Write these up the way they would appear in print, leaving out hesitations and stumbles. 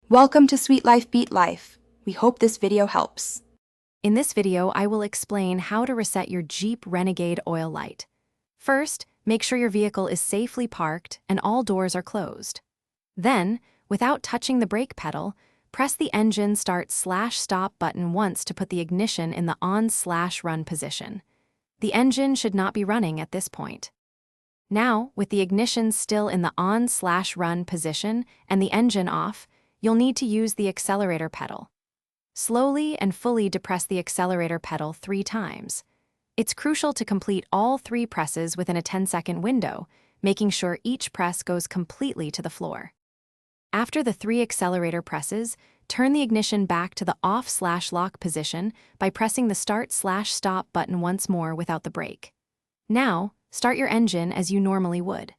Welcome to Sweet Life Beat Life. We hope this video helps. In this video, I will explain how to reset your Jeep Renegade oil light. First, make sure your vehicle is safely parked and all doors are closed. Then, without touching the brake pedal, press the engine start/stop button once to put the ignition in the on/run position. The engine should not be running at this point. Now, with the ignition still in the on/run position and the engine off, you'll need to use the accelerator pedal. Slowly and fully depress the accelerator pedal 3 times. It's crucial to complete all 3 presses within a 10-second window, making sure each press goes completely to the floor. After the 3 accelerator presses, turn the ignition back to the off/lock position by pressing the start/stop button once more without the brake. Now, start your engine as you normally would.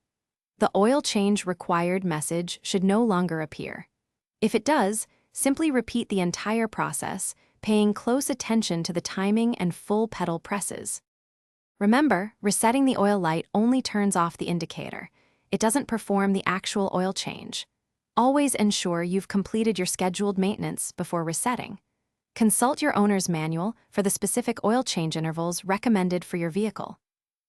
The oil change required message should no longer appear. If it does, simply repeat the entire process, paying close attention to the timing and full pedal presses. Remember, resetting the oil light only turns off the indicator. It doesn't perform the actual oil change. Always ensure you've completed your scheduled maintenance before resetting. Consult your owner's manual for the specific oil change intervals recommended for your vehicle.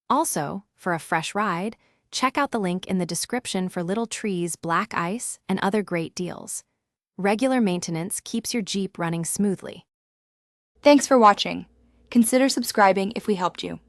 Also, for a fresh ride, check out the link in the description for Little Tree's black ice and other great deals. Regular maintenance keeps your Jeep running smoothly. Thanks for watching. Consider subscribing if we helped you.